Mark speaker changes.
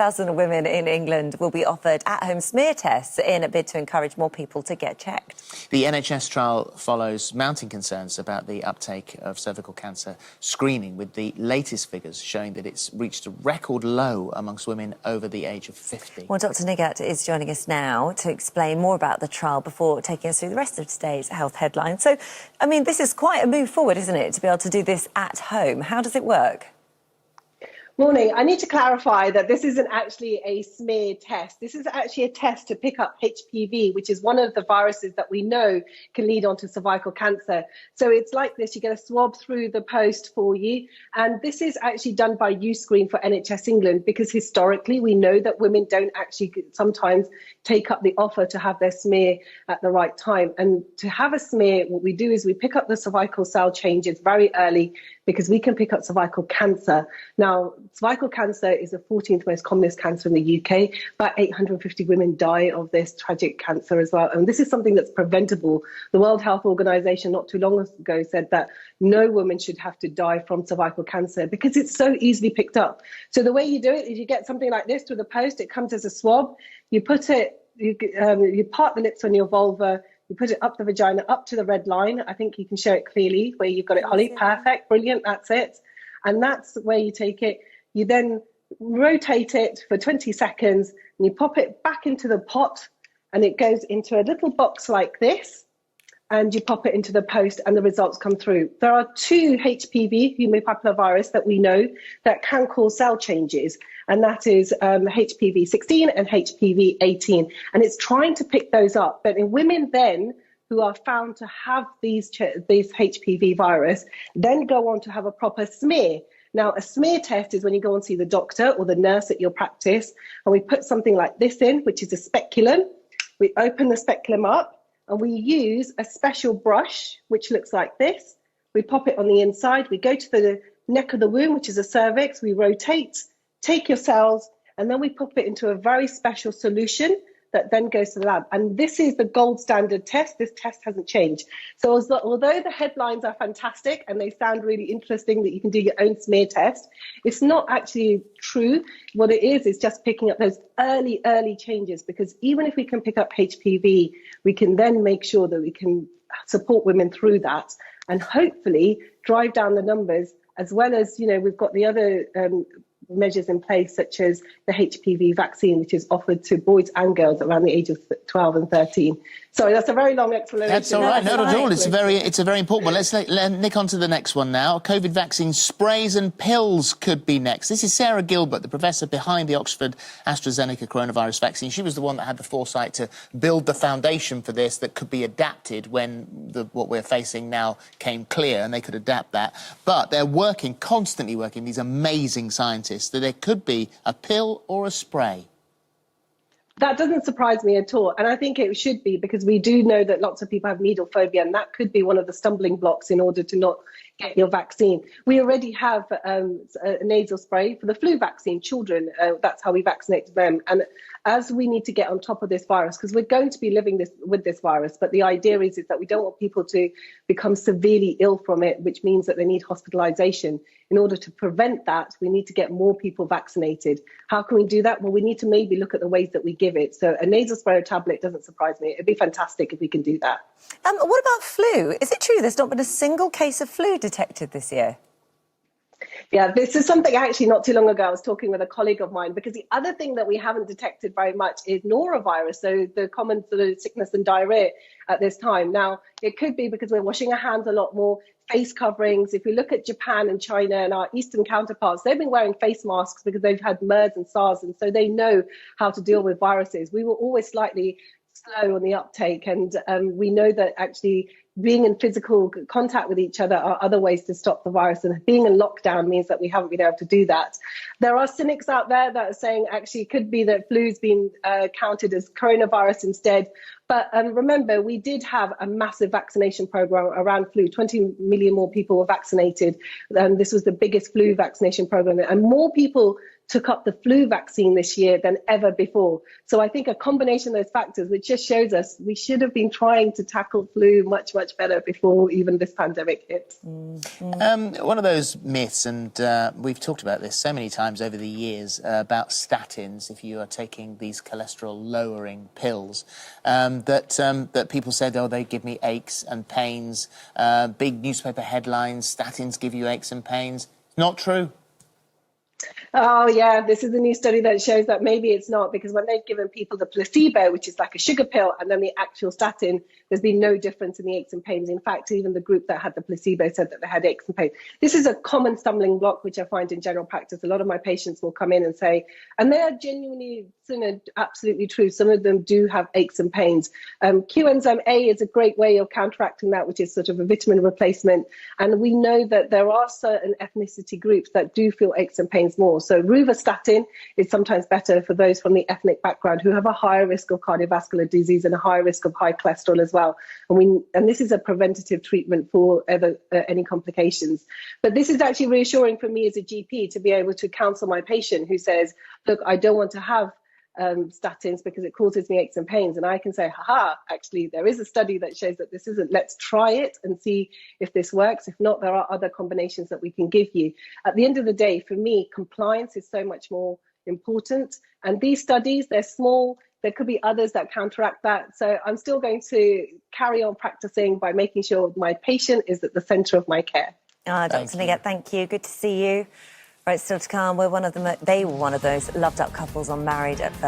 Speaker 1: Thousands of women in England will be offered at-home smear tests in a bid to encourage more people to get checked.
Speaker 2: The NHS trial follows mounting concerns about the uptake of cervical cancer screening, with the latest figures showing that it's reached a record low amongst women over the age of 50.
Speaker 1: Well, Dr Nighat is joining us now to explain more about the trial before taking us through the rest of today's health headlines. So, I mean, this is quite a move forward, isn't it, to be able to do this at home? How does it work?
Speaker 3: Morning. I need to clarify that this isn't actually a smear test. This is actually a test to pick up HPV, which is one of the viruses that we know can lead on to cervical cancer. So it's like this, you get a swab through the post for you. And this is actually done by YouScreen for NHS England, because historically we know that women don't actually sometimes take up the offer to have their smear at the right time. And to have a smear, what we do is we pick up the cervical cell changes very early, because we can pick up cervical cancer. Now, cervical cancer is the 14th most commonest cancer in the UK. About 850 women die of this tragic cancer as well. And this is something that's preventable. The World Health Organization not too long ago said that no woman should have to die from cervical cancer because it's so easily picked up. So the way you do it is you get something like this through the post. It comes as a swab. You put it, you part the lips on your vulva. You put it up the vagina, up to the red line. I think you can show it clearly where you've got it, Holly. Perfect, brilliant, that's it. And that's where you take it. You then rotate it for 20 seconds and you pop it back into the pot and it goes into a little box like this. And you pop it into the post and the results come through. There are two HPV, human papillomavirus, that we know that can cause cell changes, and that is HPV 16 and HPV 18. And it's trying to pick those up. But in women then who are found to have these HPV virus, then go on to have a proper smear. Now, a smear test is when you go and see the doctor or the nurse at your practice, and we put something like this in, which is a speculum. We open the speculum up, and we use a special brush, which looks like this. We pop it on the inside. We go to the neck of the womb, which is a cervix. We rotate, take your cells, and then we pop it into a very special solution that then goes to the lab. And this is the gold standard test. This test hasn't changed. So although the headlines are fantastic and they sound really interesting that you can do your own smear test, it's not actually true. What it is just picking up those early changes, because even if we can pick up HPV, we can then make sure that we can support women through that and hopefully drive down the numbers, as well as, you know, we've got the other measures in place, such as the HPV vaccine, which is offered to boys and girls around the age of 12 and 13. Sorry, that's a very long explanation.
Speaker 2: That's all right, not at all. It's a very important one. Let's nick on to the next one now. COVID vaccine sprays and pills could be next. This is Sarah Gilbert, the professor behind the Oxford AstraZeneca coronavirus vaccine. She was the one that had the foresight to build the foundation for this that could be adapted when what we're facing now came clear, and they could adapt that. But they're constantly working, these amazing scientists, that there could be a pill or a spray.
Speaker 3: That doesn't surprise me at all. And I think it should be, because we do know that lots of people have needle phobia, and that could be one of the stumbling blocks in order to not get your vaccine. We already have a nasal spray for the flu vaccine, children. That's how we vaccinate them. And as we need to get on top of this virus, because we're going to be living with this virus, but the idea is that we don't want people to become severely ill from it, which means that they need hospitalization. In order to prevent that, we need to get more people vaccinated. How can we do that? Well, we need to maybe look at the ways that we give it. So a nasal spray or tablet doesn't surprise me. It'd be fantastic if we can do that.
Speaker 1: What about flu? Is it true there's not been a single case of flu detected this year?
Speaker 3: Yeah, this is something actually not too long ago I was talking with a colleague of mine, because the other thing that we haven't detected very much is norovirus, so the common sort of sickness and diarrhea at this time. Now, it could be because we're washing our hands a lot more, face coverings. If we look at Japan and China and our Eastern counterparts, they've been wearing face masks because they've had MERS and SARS, and so they know how to deal with viruses. We were always slightly slow on the uptake, and we know that actually being in physical contact with each other are other ways to stop the virus, and being in lockdown means that we haven't been able to do that. There are cynics out there that are saying actually it could be that flu's been counted as coronavirus instead. But remember, we did have a massive vaccination program around flu. 20 million more people were vaccinated. This was the biggest flu vaccination program, and more people took up the flu vaccine this year than ever before. So I think a combination of those factors, which just shows us we should have been trying to tackle flu much, much better before even this pandemic hit.
Speaker 2: One of those myths, and we've talked about this so many times over the years, about statins, if you are taking these cholesterol-lowering pills, that people said, oh, they give me aches and pains, big newspaper headlines, statins give you aches and pains. Not true.
Speaker 3: Oh, yeah, this is a new study that shows that maybe it's not, because when they've given people the placebo, which is like a sugar pill, and then the actual statin, there's been no difference in the aches and pains. In fact, even the group that had the placebo said that they had aches and pains. This is a common stumbling block, which I find in general practice. A lot of my patients will come in and say, and they are genuinely, absolutely true, some of them do have aches and pains. Coenzyme A is a great way of counteracting that, which is sort of a vitamin replacement. And we know that there are certain ethnicity groups that do feel aches and pains more. So rovastatin is sometimes better for those from the ethnic background who have a higher risk of cardiovascular disease and a higher risk of high cholesterol as well. And this is a preventative treatment for any complications. But this is actually reassuring for me as a GP to be able to counsel my patient who says, look, I don't want to have statins because it causes me aches and pains. And I can say, haha, actually, there is a study that shows that this isn't. Let's try it and see if this works. If not, there are other combinations that we can give you. At the end of the day, for me, compliance is so much more important. And these studies, they're small. There could be others that counteract that. So I'm still going to carry on practicing by making sure my patient is at the centre of my care.
Speaker 1: Dr. Nighat, thank you. Good to see you. Right, still to come, they were one of those loved up couples on Married at First